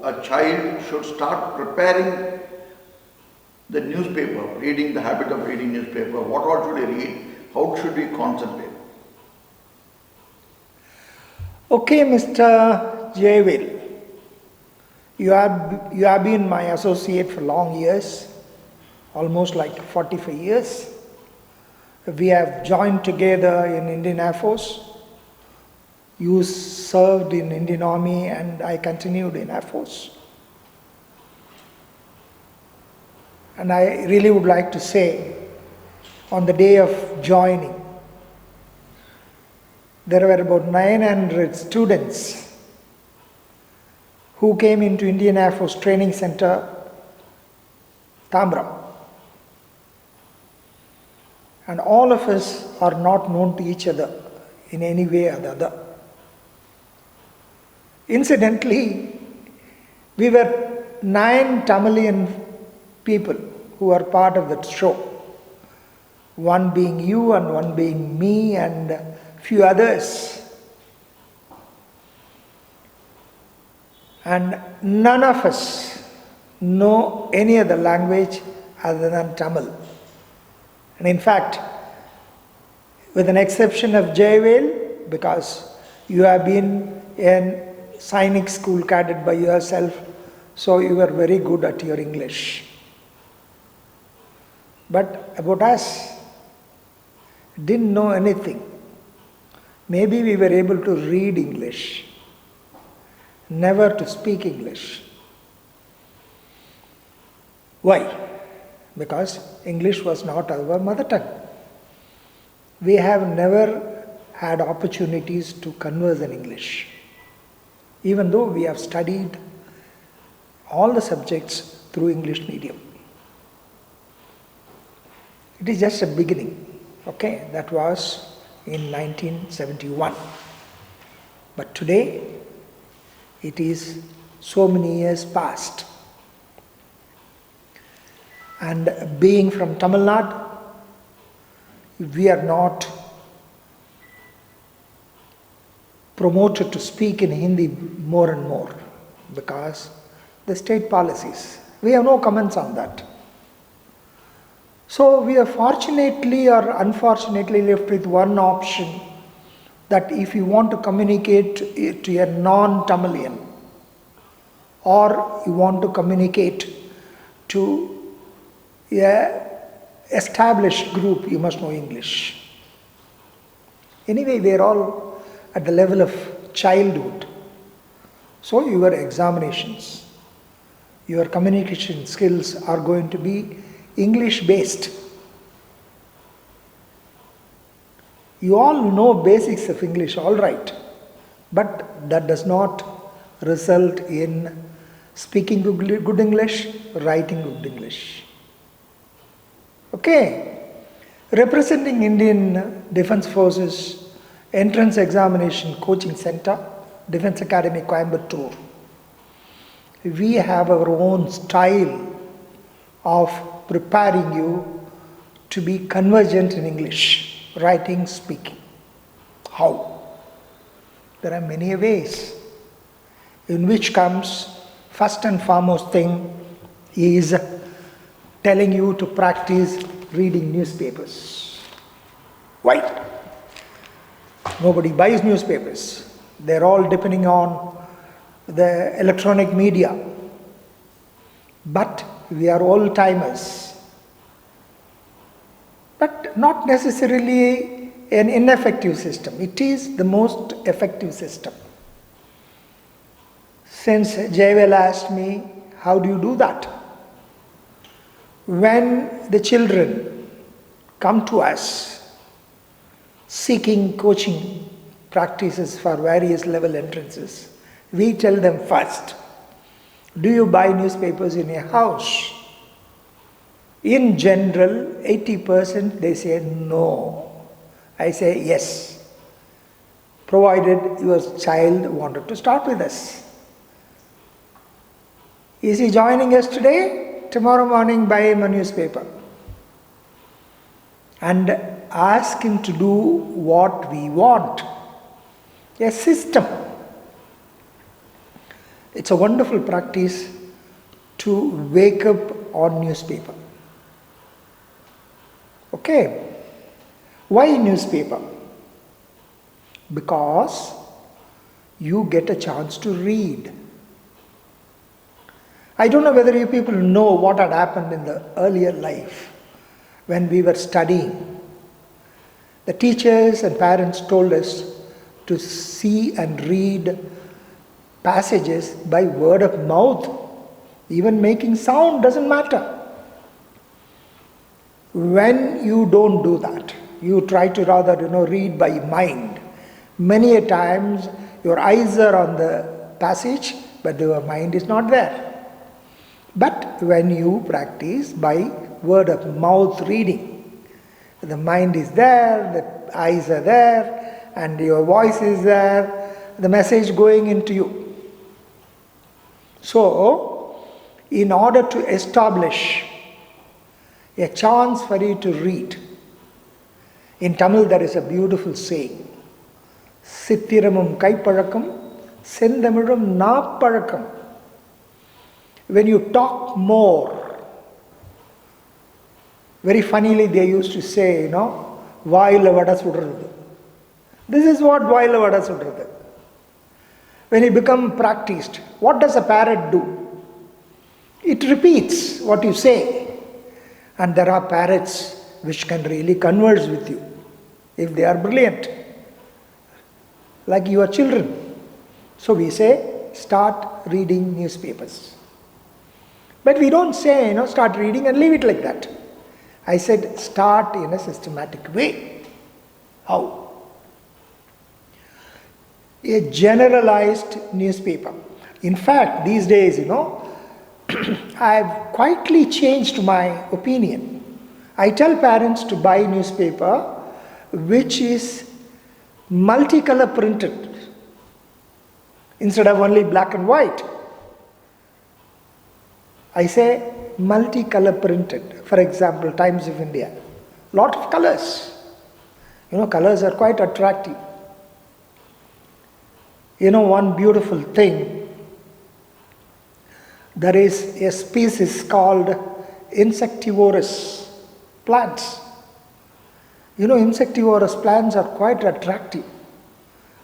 a child should start preparing the newspaper, reading the habit of reading newspaper, what all should he read, how should he concentrate? Okay, Mr. Jayvil, you have been my associate for long years, almost like 45 years. We have joined together in Indian Air Force. You served in Indian Army and I continued in Air Force. And I really would like to say, on the day of joining, there were about 900 students who came into Indian Air Force Training Center, Tambram. And all of us are not known to each other in any way or the other. Incidentally, we were 9 Tamilian people who are part of that show. One being you and one being me and a few others. And none of us know any other language other than Tamil. And in fact, with an exception of Jayvale, because you have been in Sainik school cadet by yourself, so you were very good at your English. But about us, didn't know anything. Maybe we were able to read English, never to speak English. Why? Because English was not our mother tongue. We have never had opportunities to converse in English, even though we have studied all the subjects through English medium. It is just a beginning, okay? That was in 1971. But today, it is so many years past. And being from Tamil Nadu, we are not promoted to speak in Hindi more and more because the state policies. We have no comments on that. So we are fortunately or unfortunately left with one option, that if you want to communicate to a non-Tamilian or you want to communicate to a established group, you must know English. Anyway, we are all at the level of childhood. So your examinations, your communication skills are going to be English based. You all know basics of English, all right, but that does not result in speaking good English, writing good English. Okay, representing Indian Defence Forces Entrance Examination Coaching Center, Defence Academy Coimbatore, we have our own style of preparing you to be convergent in English, writing, speaking. How? There are many ways, in which comes first and foremost thing is telling you to practice reading newspapers. Why? Nobody buys newspapers. They're all depending on the electronic media. But we are old-timers. But not necessarily an ineffective system. It is the most effective system. Since Jayvel asked me, how do you do that? When the children come to us seeking coaching practices for various level entrances, we tell them first, do you buy newspapers in your house? In general, 80% they say no. I say yes, provided your child wanted to start with us. Is he joining us today? Tomorrow morning buy him a newspaper and ask him to do what we want. A system. It's a wonderful practice to wake up on newspaper. Okay. Why newspaper? Because you get a chance to read. I don't know whether you people know what had happened in the earlier life when we were studying. The teachers and parents told us to see and read passages by word of mouth. Even making sound doesn't matter. When you don't do that, you try to rather read by mind. Many a times your eyes are on the passage, but your mind is not there. But when you practice by word of mouth reading, the mind is there, the eyes are there, and your voice is there, the message going into you. So, in order to establish a chance for you to read, in Tamil there is a beautiful saying, Sithiramum kaipalakam, Sendamilum naapalakam. When you talk more, very funnily they used to say, vaayila vada sudrathu. This is what vaayila vada sudrathu. When you become practiced, what does a parrot do? It repeats what you say. And there are parrots which can really converse with you if they are brilliant, like your children. So we say, start reading newspapers. But we don't say, start reading and leave it like that. I said, start in a systematic way. How? A generalized newspaper. In fact, these days, I've quietly changed my opinion. I tell parents to buy newspaper which is multicolor printed instead of only black and white. I say multicolor printed. For example, Times of India. Lot of colors. Colors are quite attractive. One beautiful thing, there is a species called insectivorous plants. Insectivorous plants are quite attractive.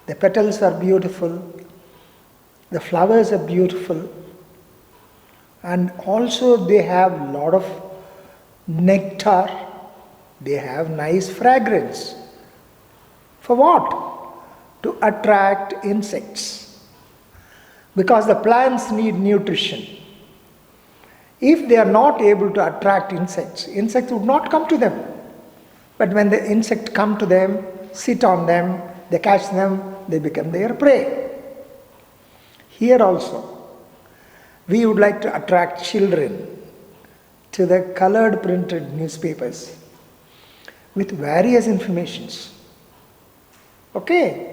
The petals are beautiful, the flowers are beautiful, and also they have a lot of nectar, they have nice fragrance. For what? To attract insects. Because the plants need nutrition. If they are not able to attract insects, insects would not come to them. But when the insects come to them, sit on them, they catch them, they become their prey. Here also, we would like to attract children to the colored printed newspapers with various informations. Okay?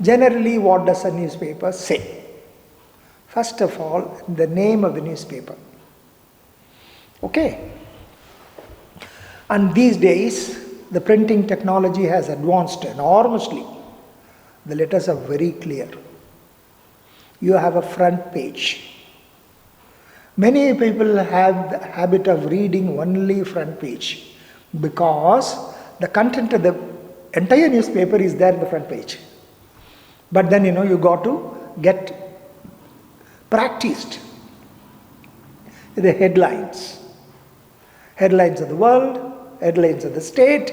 Generally, what does a newspaper say? First of all, the name of the newspaper. Okay? And these days, the printing technology has advanced enormously. The letters are very clear. You have a front page. Many people have the habit of reading only front page because the content of the entire newspaper is there in the front page. But then you got to get practiced. The headlines. Headlines of the world, headlines of the state,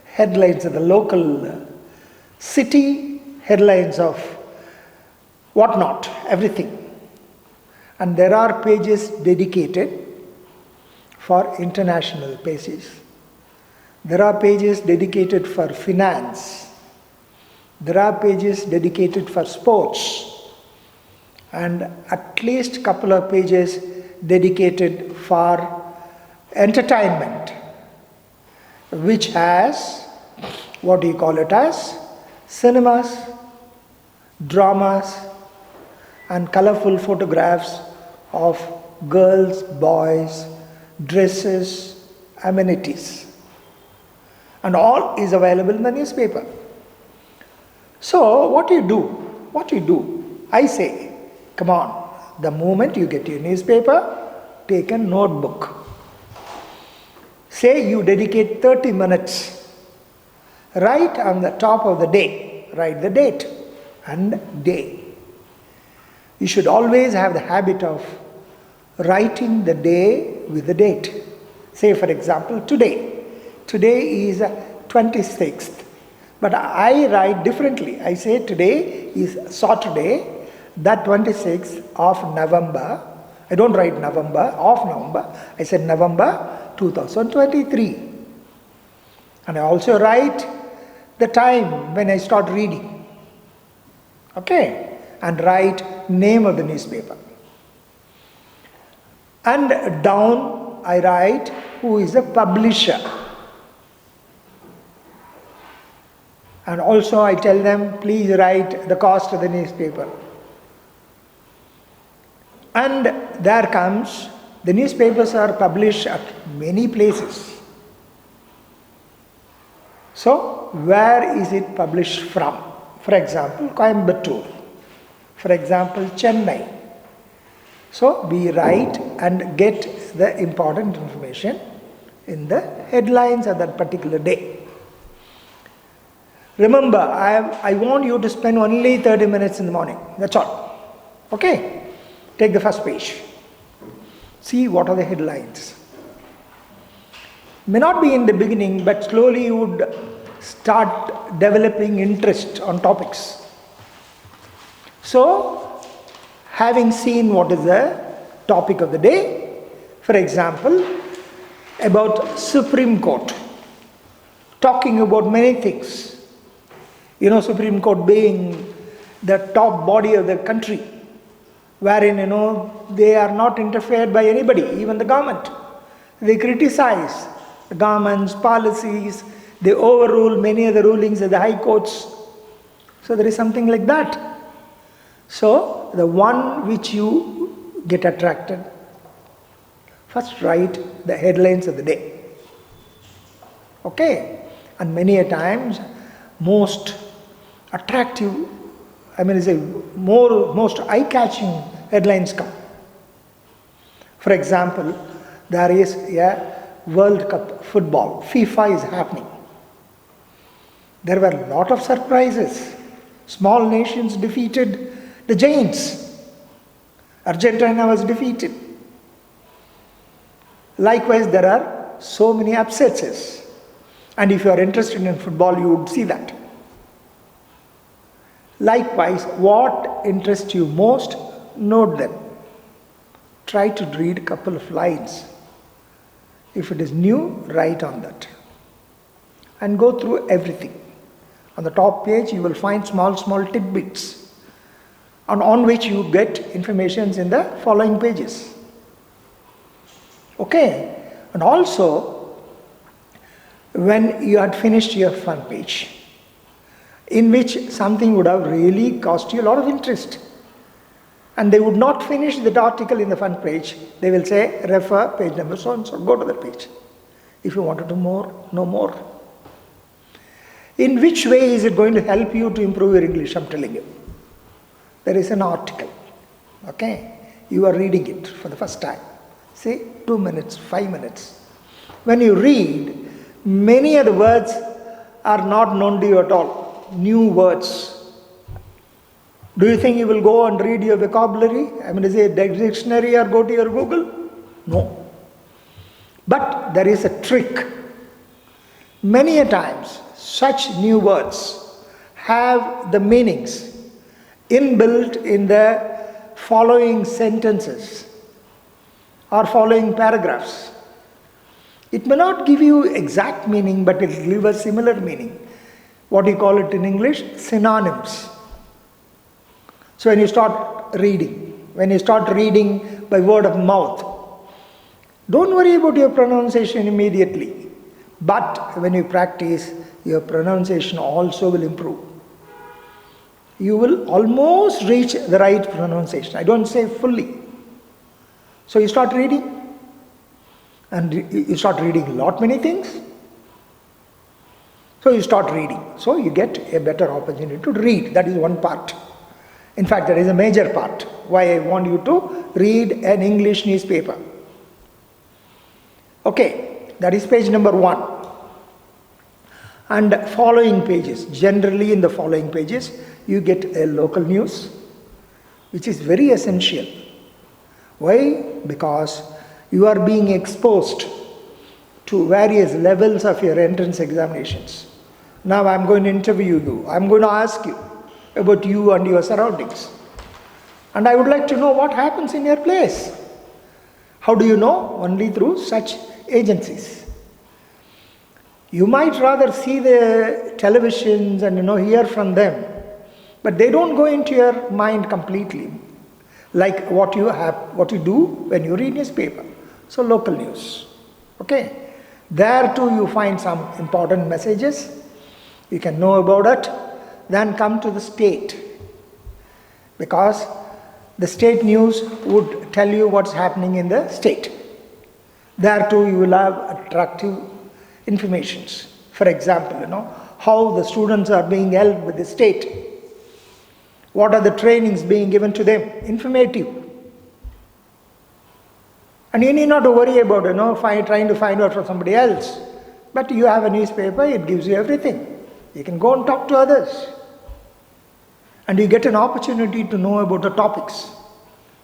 headlines of the local city, headlines of whatnot, everything. And there are pages dedicated for international pages. There are pages dedicated for finance. There are pages dedicated for sports. And at least a couple of pages dedicated for entertainment, which has, what do you call it as? Cinemas, dramas, and colorful photographs of girls, boys, dresses, amenities. And all is available in the newspaper. So what do you do? I say, come on, The moment you get your newspaper, take a notebook. Say you dedicate 30 minutes. Write on the top of the day. Write the date and day. You should always have the habit of writing the day with the date. Say for example, today. Today is 26th. But I write differently. I say today is Saturday, that 26th of November. I don't write November, of November. I said November 2023. And I also write the time when I start reading. Okay? And write name of the newspaper. And down I write who is the publisher. And also I tell them, please write the cost of the newspaper. And there comes, the newspapers are published at many places. So, where is it published from? For example, Coimbatore. For example, Chennai. So, we write and get the important information in the headlines of that particular day. Remember, I want you to spend only 30 minutes in the morning. That's all. Okay? Take the first page. See what are the headlines. May not be in the beginning, but slowly you would start developing interest on topics. So, having seen what is the topic of the day, for example, about Supreme Court, talking about many things. You know, Supreme Court being the top body of the country, wherein, they are not interfered by anybody, even the government. They criticize the government's policies, they overrule many of the rulings of the high courts. So there is something like that. So the one which you get attracted, first write the headlines of the day. Okay? And many a times, most attractive, most eye-catching headlines come. For example, there is a World Cup football, FIFA is happening. There were a lot of surprises. Small nations defeated the giants. Argentina was defeated. Likewise, there are so many upsets. And if you are interested in football, you would see that. Likewise, what interests you most, note them. Try to read a couple of lines. If it is new, write on that. And go through everything. On the top page, you will find small tidbits on which you get information in the following pages. Okay? And also, when you had finished your front page, in which something would have really cost you a lot of interest, and they would not finish the article in the front page, they will say, refer page number so and so, go to that page, if you wanted to know more. In which way is it going to help you to improve your English? I'm telling you. There is an article, okay? You are reading it for the first time. Say 2 minutes, 5 minutes. When you read, many of the words are not known to you at all. New words. Do you think you will go and read your vocabulary? Say a dictionary or go to your Google? No. But there is a trick. Many a times, such new words have the meanings inbuilt in the following sentences or following paragraphs. It may not give you exact meaning, but it will give a similar meaning. What do you call it in English? Synonyms. So when you start reading by word of mouth, don't worry about your pronunciation immediately. But when you practice, your pronunciation also will improve. You will almost reach the right pronunciation. I don't say fully. So you start reading, and you start reading many things. So you start reading. So you get a better opportunity to read. That is one part. In fact, that is a major part why I want you to read an English newspaper. Okay, that is page number 1. And following pages, generally in the following pages, you get a local news, which is very essential. Why? Because you are being exposed to various levels of your entrance examinations. Now I am going to interview you. I am going to ask you about you and your surroundings. And I would like to know what happens in your place. How do you know? Only through such agencies. You might rather see the televisions and hear from them, but they don't go into your mind completely, like what you do when you read newspaper. So local news. Okay. There too you find some important messages. You can know about it. Then come to the state, because the state news would tell you what's happening in the state. There too you will have attractive informations. For example, how the students are being helped with the state. What are the trainings being given to them? Informative. And you need not to worry about trying to find out from somebody else. But you have a newspaper, it gives you everything. You can go and talk to others. And you get an opportunity to know about the topics.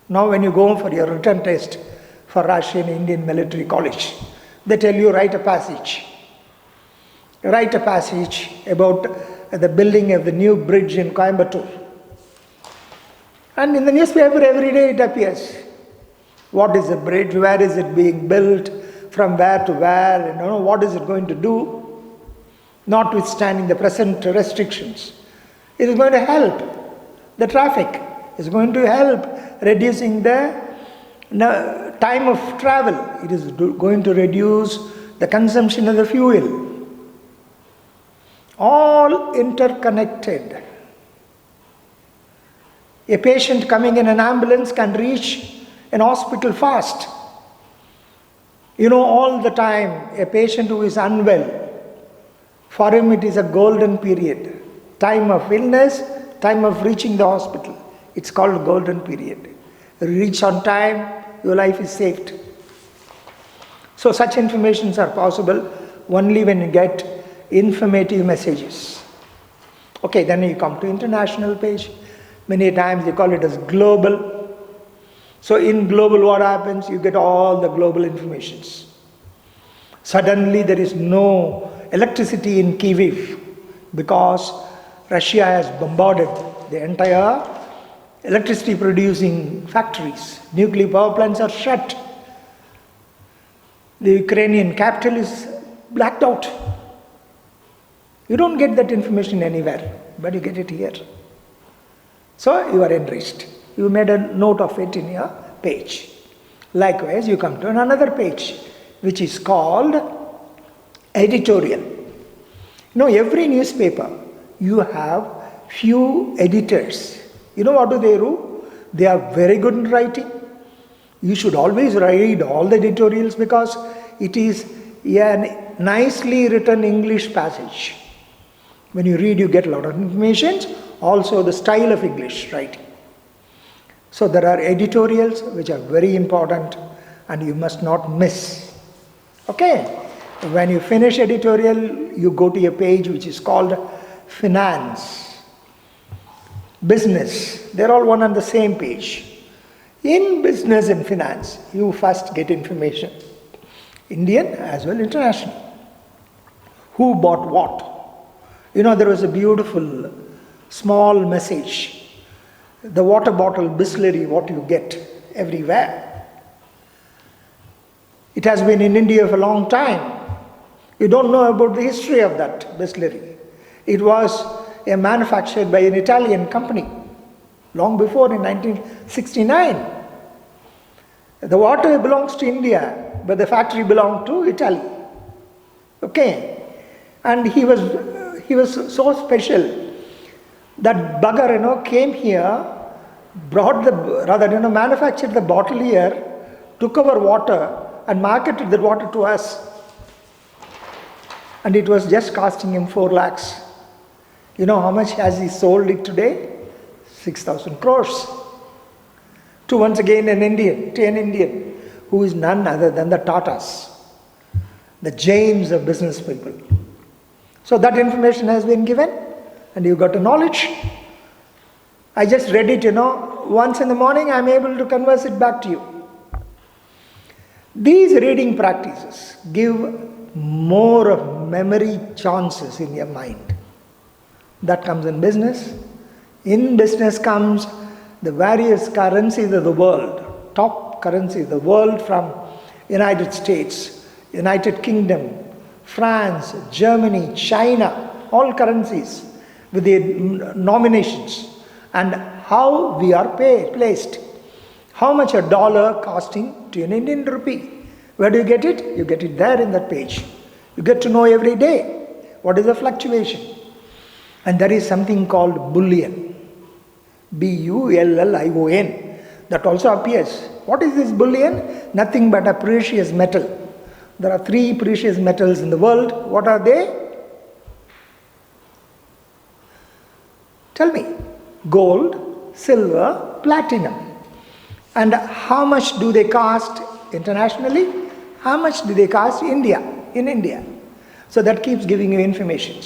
Now when you go for your written test for Russian Indian Military College, they tell you write a passage. Write a passage about the building of the new bridge in Coimbatore. And in the newspaper every day it appears. What is the bridge? Where is it being built? From where to where? What is it going to do? Notwithstanding the present restrictions, it is going to help the traffic. It is going to help reducing the time of travel. It is going to reduce the consumption of the fuel. All interconnected. A patient coming in an ambulance can reach an hospital fast. All the time, a patient who is unwell, for him it is a golden period. Time of illness, time of reaching the hospital. It's called golden period. Reach on time, your life is saved. So such informations are possible only when you get informative messages. Okay, then you come to international page. Many times they call it as global. So in global what happens? You get all the global informations. Suddenly there is no electricity in Kyiv because Russia has bombarded the entire electricity producing factories. Nuclear power plants are shut. The Ukrainian capital is blacked out. You don't get that information anywhere, but you get it here. So you are enriched. You made a note of it in your page. Likewise, you come to another page, which is called editorial. Every newspaper, you have few editors. What do? They are very good in writing. You should always read all the editorials because it is a nicely written English passage. When you read, you get a lot of information. Also the style of English writing. So there are editorials which are very important and you must not miss. Okay, when you finish editorial, you go to a page which is called finance, business. They're all one on the same page. In business and finance, you first get information, Indian as well international. Who bought what? There was a beautiful small message. The water bottle Bisleri, what you get everywhere. It has been in India for a long time. You don't know about the history of that Bisleri. It was manufactured by an Italian company long before in 1969. The water belongs to India, but the factory belonged to Italy. Okay, and he was so special. That bugger, came here, manufactured the bottle here, took our water and marketed that water to us. And it was just costing him 4 lakhs. How much has he sold it today? 6,000 crores. To once again an Indian, who is none other than the Tatas, the James of business people. So that information has been given and you got a knowledge. I just read it, once in the morning I'm able to converse it back to you. These reading practices give more of memory chances in your mind. That comes in business. In business comes the various currencies of the world, top currencies of the world from United States, United Kingdom, France, Germany, China, all currencies with the nominations and how we are placed. How much a dollar costing to an Indian rupee. Where do you get it? You get it there in that page. You get to know every day what is the fluctuation. And there is something called bullion. Bullion. That also appears. What is this bullion? Nothing but a precious metal. There are 3 precious metals in the world. What are they? Tell me. Gold, silver, platinum. And how much do they cost internationally? How much do they cost in India? So that keeps giving you information.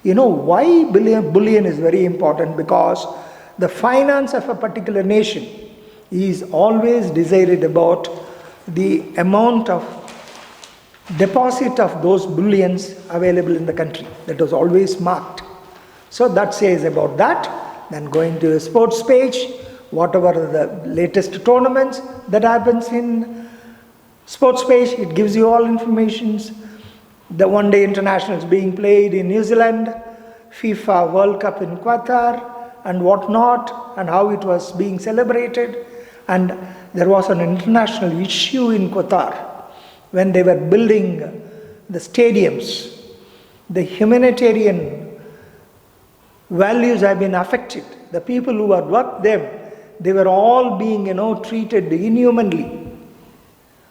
You know why bullion is very important? Because the finance of a particular nation is always decided about the amount of deposit of those bullions available in the country. That was always marked. So that says about that. Then going to the sports page, whatever the latest tournaments that happens in sports page, it gives you all informations. The one-day internationals being played in New Zealand, FIFA World Cup in Qatar, and whatnot, and how it was being celebrated. And there was an international issue in Qatar when they were building the stadiums. The humanitarian values have been affected. The people who had worked them, they were all being, treated inhumanly.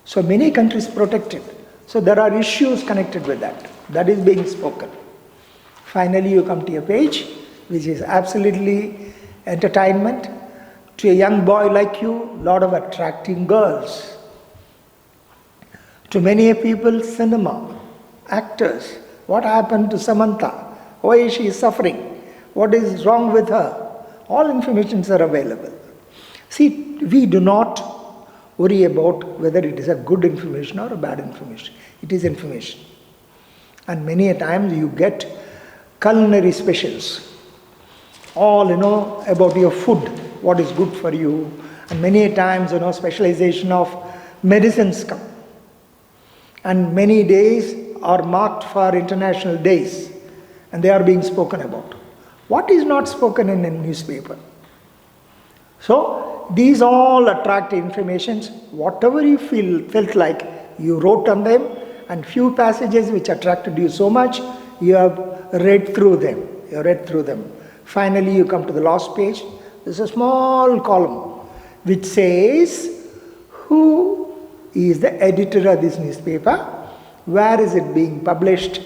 So many countries protected. So there are issues connected with that. That is being spoken. Finally, you come to a page which is absolutely entertainment. To a young boy like you, lot of attracting girls. To many people, cinema, actors. What happened to Samantha? Why is she suffering? What is wrong with her? All informations are available. See, we do not worry about whether it is a good information or a bad information. It is information. And many a times you get culinary specials. All, about your food, what is good for you. And many a times, specialization of medicines come. And many days are marked for international days. And they are being spoken about. What is not spoken in a newspaper? So, these all attract informations. Whatever you felt like, you wrote on them, and few passages which attracted you so much, you have read through them. Finally, you come to the last page. There's a small column which says, who is the editor of this newspaper? Where is it being published?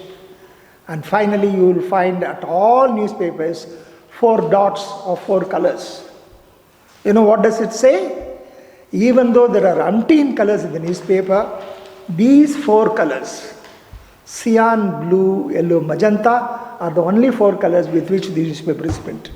And finally, you will find at all newspapers 4 dots or 4 colors. You know what does it say? Even though there are umpteen colors in the newspaper, these 4 colors, cyan, blue, yellow, magenta, are the only 4 colors with which the newspaper is printed.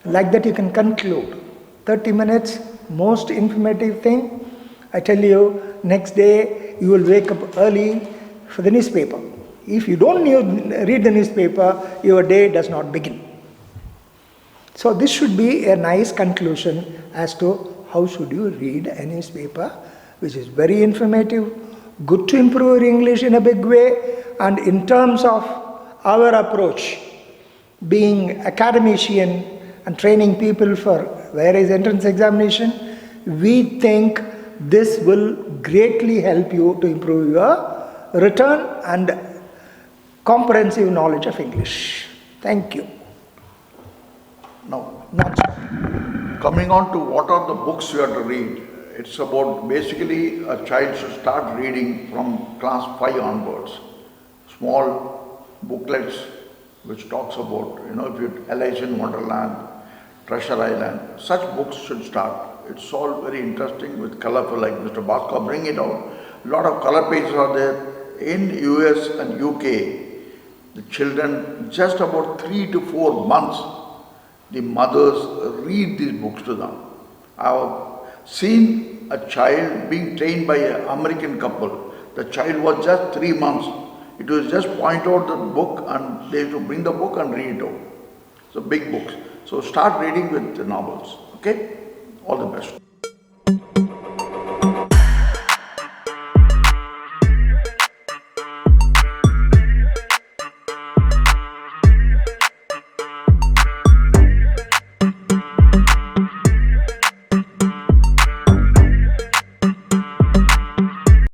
Like that you can conclude. 30 minutes, most informative thing. I tell you, next day you will wake up early for the newspaper. If you don't read the newspaper, your day does not begin. So this should be a nice conclusion as to how should you read a newspaper, which is very informative, good to improve your English in a big way, and in terms of our approach, being academician and training people for various entrance examination, we think this will greatly help you to improve your written and comprehensive knowledge of English. Thank you. Now, coming on to what are the books you have to read, it's about basically a child should start reading from class 5 onwards. Small booklets which talks about, if you Alice in Wonderland, Treasure Island. Such books should start. It's all very interesting with colorful, like Mr. Bhaskar bring it out. A lot of color pages are there. In US and UK, the children, just about 3 to 4 months, the mothers read these books to them. I've seen a child being trained by an American couple. The child was just 3 months. It was just point out the book and they have to bring the book and read it out. So big books. So start reading with the novels. Okay? All the best.